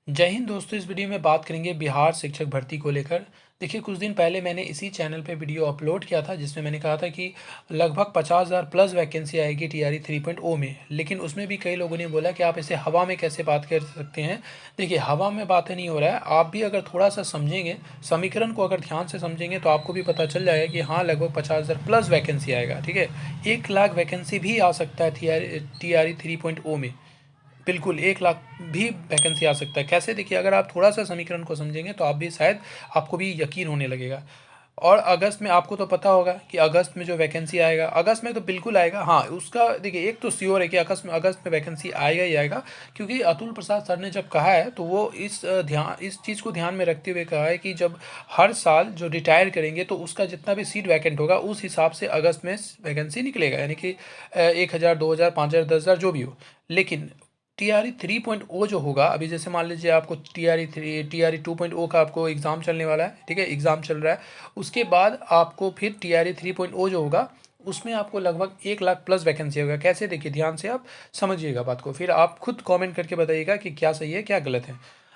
जय हिंद दोस्तों। इस वीडियो में बात करेंगे बिहार शिक्षक भर्ती को लेकर। देखिए, कुछ दिन पहले मैंने इसी चैनल पे वीडियो अपलोड किया था जिसमें मैंने कहा था कि लगभग 50,000 प्लस वैकेंसी आएगी टीआरई 3.0 में। लेकिन उसमें भी कई लोगों ने बोला कि आप इसे हवा में कैसे बात कर सकते हैं। देखिए, हवा में बातें नहीं हो रहा है। आप भी अगर थोड़ा सा समझेंगे, समीकरण को अगर ध्यान से समझेंगे तो आपको भी पता चल जाएगा कि हाँ, लगभग 50,000 प्लस वैकेंसी आएगा। ठीक है, 1 लाख वैकेंसी भी आ सकता है टीआरई 3.0 में। बिल्कुल 1 लाख भी वैकेंसी आ सकता है। कैसे? देखिए, अगर आप थोड़ा सा समीकरण को समझेंगे तो आप भी शायद आपको भी यकीन होने लगेगा। और अगस्त में आपको तो पता होगा कि अगस्त में जो वैकेंसी आएगा, अगस्त में तो बिल्कुल आएगा। हाँ, उसका देखिए, एक तो श्योर है कि अगस्त में वैकेंसी आएगा ही आएगा। क्योंकि अतुल प्रसाद सर ने जब कहा है तो वो इस चीज़ को ध्यान में रखते हुए कहा है कि जब हर साल जो रिटायर करेंगे तो उसका जितना भी सीट वैकेंट होगा उस हिसाब से अगस्त में वैकेंसी निकलेगा। यानी कि 1,000, 2,000, 5,000, 10,000 जो भी हो। लेकिन टीआरई 3.0 जो होगा, अभी जैसे मान लीजिए आपको टीआरई 2.0 का आपको एग्ज़ाम चलने वाला है। ठीक है, एग्ज़ाम चल रहा है। उसके बाद आपको फिर टीआरई 3.0 जो होगा उसमें आपको लगभग 1 लाख प्लस वैकेंसी होगा। कैसे? देखिए, ध्यान से आप समझिएगा बात को, फिर आप खुद कमेंट करके बताइएगा कि क्या सही है क्या गलत है।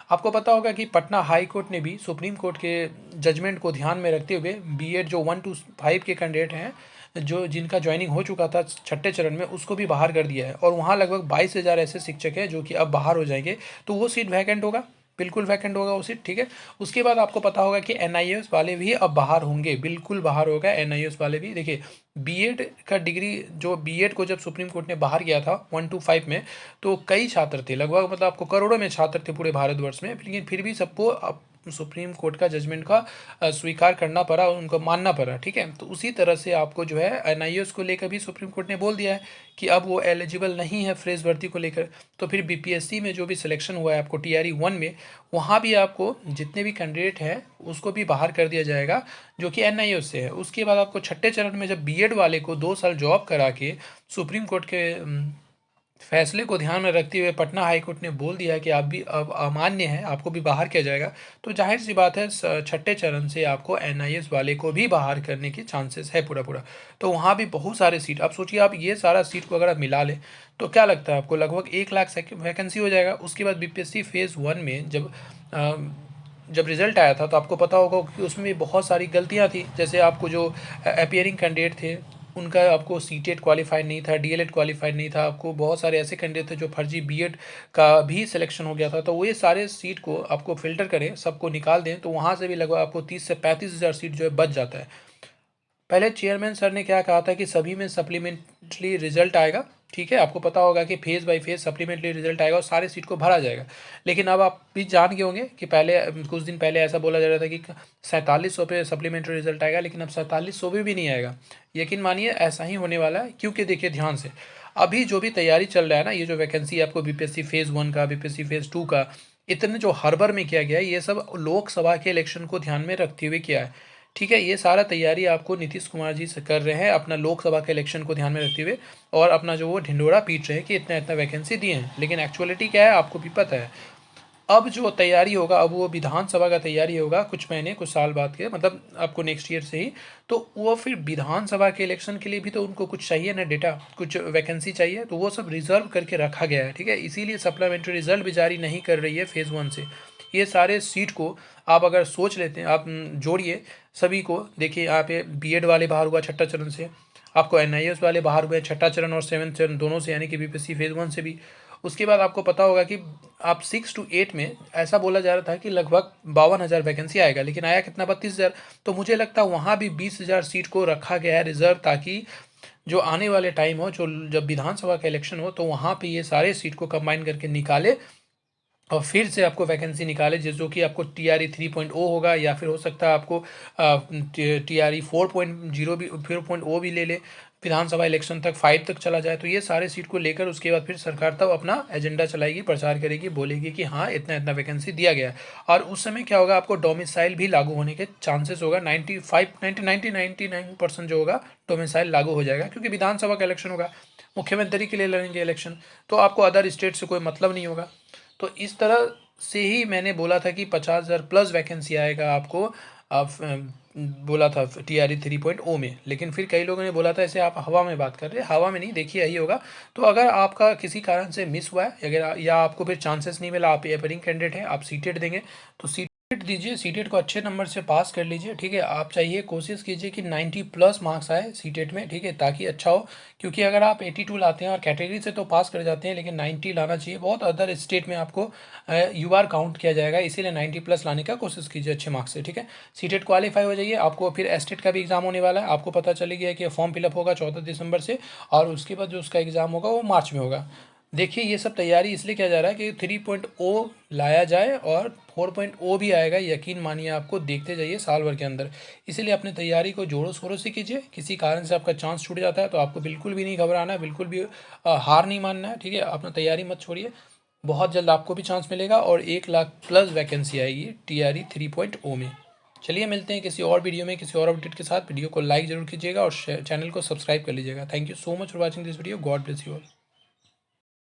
आपको पता होगा कि पटना हाई कोर्ट ने भी सुप्रीम कोर्ट के जजमेंट को ध्यान में रखते हुए बीएड जो 1 to 5 के कैंडिडेट हैं, जो जिनका ज्वाइनिंग हो चुका था छठे चरण में, उसको भी बाहर कर दिया है। और वहाँ लगभग 22,000 ऐसे शिक्षक हैं जो कि अब बाहर हो जाएंगे। तो वो सीट वैकेंट होगा, बिल्कुल वैकेंट होगा वो सीट। ठीक है, उसके बाद आपको पता होगा कि एनआईएस वाले भी अब बाहर होंगे, बिल्कुल बाहर होगा एनआईएस वाले भी। देखिए, बीएड का डिग्री, जो बीएड को जब सुप्रीम कोर्ट ने बाहर किया था 1 to 5 में, तो कई छात्र थे, लगभग मतलब आपको करोड़ों में छात्र थे पूरे भारतवर्ष में। लेकिन फिर भी सबको अब सुप्रीम कोर्ट का जजमेंट का स्वीकार करना पड़ा, उनको मानना पड़ा। ठीक है, तो उसी तरह से आपको जो है एनआईएस को लेकर भी सुप्रीम कोर्ट ने बोल दिया है कि अब वो एलिजिबल नहीं है फ्रेश भर्ती को लेकर। तो फिर बीपीएससी में जो भी सिलेक्शन हुआ है आपको टीआरई 1 में, वहाँ भी आपको जितने भी कैंडिडेट हैं उसको भी बाहर कर दिया जाएगा जो कि एनआईएस से है। उसके बाद आपको छठे चरण में जब बीएड वाले को 2 साल जॉब करा के सुप्रीम कोर्ट के फैसले को ध्यान में रखते हुए पटना हाई कोर्ट ने बोल दिया कि आप भी अब अमान्य है, आपको भी बाहर किया जाएगा। तो जाहिर सी बात है, छठे चरण से आपको एनआईएस वाले को भी बाहर करने के चांसेस है पूरा पूरा। तो वहाँ भी बहुत सारे सीट, आप सोचिए, आप ये सारा सीट को अगर आप मिला लें तो क्या लगता है आपको, लगभग 1 लाख वैकेंसी हो जाएगा। उसके बाद बीपीएससी फेज़ 1 में जब रिजल्ट आया था तो आपको पता होगा कि उसमें भी बहुत सारी गलतियां थी। जैसे आपको जो अपियरिंग कैंडिडेट थे उनका आपको सीटेट क्वालिफाइड नहीं था, डीएलएड क्वालिफाइड नहीं था। आपको बहुत सारे ऐसे कैंडिडेट थे जो फर्जी बीएड का भी सिलेक्शन हो गया था। तो वो ये सारे सीट को आपको फिल्टर करें, सबको निकाल दें, तो वहाँ से भी लगभग आपको 30 से 35 हज़ार सीट जो है बच जाता है। पहले चेयरमैन सर ने क्या कहा था कि सभी में सप्लीमेंट्री रिजल्ट आएगा। ठीक है, आपको पता होगा कि phase by phase supplementary result आएगा और सारे सीट को भरा जाएगा। लेकिन अब आप भी जान गए होंगे कि पहले कुछ दिन पहले ऐसा बोला जा रहा था कि 4700 पे सप्लीमेंट्री रिजल्ट आएगा, लेकिन अब 4700 भी नहीं आएगा। यकीन मानिए ऐसा ही होने वाला है। क्योंकि देखिए ध्यान से, अभी जो भी तैयारी चल रहा है ना, ये जो वैकेंसी आपको बीपीएससी फेज़ 1 का, बीपीएससी फेज़ 2 का, इतने जो हड़बड़ में किया गया है, ये सब लोकसभा के इलेक्शन को ध्यान में रखते हुए किया है। ठीक है, ये सारा तैयारी आपको नीतीश कुमार जी से कर रहे हैं अपना लोकसभा के इलेक्शन को ध्यान में रखते हुए, और अपना जो वो ढिंडोरा पीट रहे हैं कि इतना इतना वैकेंसी दिए हैं। लेकिन एक्चुअलिटी क्या है आपको भी पता है। अब जो तैयारी होगा, अब वो विधानसभा का तैयारी होगा कुछ महीने कुछ साल बाद के, मतलब आपको नेक्स्ट ईयर से ही। तो वो फिर विधानसभा के इलेक्शन के लिए भी तो उनको कुछ चाहिए ना डेटा, कुछ वैकेंसी चाहिए, तो वो सब रिजर्व करके रखा गया है। ठीक है, इसीलिए सप्लीमेंट्री रिजल्ट भी जारी नहीं कर रही है फेज़ 1 से। ये सारे सीट को आप अगर सोच लेते हैं, आप जोड़िए सभी को। देखिए, यहाँ पे बीएड वाले बाहर हुआ छठा चरण से, आपको एनआईएस वाले बाहर हुए छठा चरण और 7th चरण दोनों से, यानी कि बीपीएससी फेज़ 1 से भी। उसके बाद आपको पता होगा कि आप 6 to 8 में ऐसा बोला जा रहा था कि लगभग 52,000 वैकेंसी आएगा, लेकिन आया कितना, 32,000। तो मुझे लगता है वहाँ भी 20,000 सीट को रखा गया है रिजर्व, ताकि जो आने वाले टाइम हो, जो जब विधानसभा का इलेक्शन हो, तो वहाँ पे ये सारे सीट को कंबाइन करके निकाले और फिर से आपको वैकेंसी निकाले, जिस जो कि आपको टीआरई 3.0 होगा, या फिर हो सकता है आपको टीआरई 4.0 भी, 4.0 भी ले ले, विधानसभा इलेक्शन तक 5 तक चला जाए। तो ये सारे सीट को लेकर उसके बाद फिर सरकार तब अपना एजेंडा चलाएगी, प्रचार करेगी, बोलेगी कि हाँ इतना इतना वैकेंसी दिया गया है। और उस समय क्या होगा, आपको डोमिसाइल भी लागू होने के चांसेस होगा। 99% जो होगा डोमिसाइल लागू हो जाएगा, क्योंकि विधानसभा का इलेक्शन होगा, मुख्यमंत्री के लिए लड़ेंगे इलेक्शन, तो आपको अदर स्टेट से कोई मतलब नहीं होगा। तो इस तरह से ही मैंने बोला था कि 50,000 प्लस वैकेंसी आएगा आपको बोला था TRE 3.0 में, लेकिन फिर कई लोगों ने बोला था ऐसे आप हवा में बात कर रहे हैं, हवा में नहीं, देखिए यही होगा। तो अगर आपका किसी कारण से मिस हुआ है, अगर या आपको फिर चांसेस नहीं मिला, आप एपरिंग कैंडिडेट हैं, आप सीटेट देंगे, तो सीटेट दीजिए, सीटेट को अच्छे नंबर से पास कर लीजिए, ठीक है। आप चाहिए कोशिश कीजिए कि 90 प्लस मार्क्स आए सीटेट में, ठीक है, ताकि अच्छा हो। क्योंकि अगर आप 82 लाते हैं और कैटेगरी से तो पास कर जाते हैं, लेकिन 90 लाना चाहिए। बहुत अदर स्टेट में आपको UR काउंट किया जाएगा, इसीलिए 90 प्लस लाने का कोशिश कीजिए अच्छे मार्क्स से, ठीक है। सीटेट क्वालिफाई हो जाइए। आपको फिर एस्टेट का भी एग्जाम होने वाला है, आपको पता चली गया है कि फॉर्म फिलअप होगा 14 दिसंबर से, और उसके बाद जो उसका एग्ज़ाम होगा वो मार्च में होगा। देखिए ये सब तैयारी इसलिए किया जा रहा है कि 3.0 लाया जाए, और 4.0 भी आएगा, यकीन मानिए, आपको देखते जाइए साल भर के अंदर। इसीलिए अपनी तैयारी को जोरों शोरों से कीजिए। किसी कारण से आपका चांस छूट जाता है तो आपको बिल्कुल भी नहीं घबराना है, बिल्कुल भी हार नहीं मानना है, ठीक है। अपना तैयारी मत छोड़िए, बहुत जल्द आपको भी चांस मिलेगा, और 1 लाख प्लस वैकेंसी आएगी TRE 3.0 में। चलिए मिलते हैं किसी और वीडियो में किसी और अपडेट के साथ। वीडियो को लाइक जरूर कीजिएगा और चैनल को सब्सक्राइब कर लीजिएगा। Thank you so much for watching this video. God bless you all.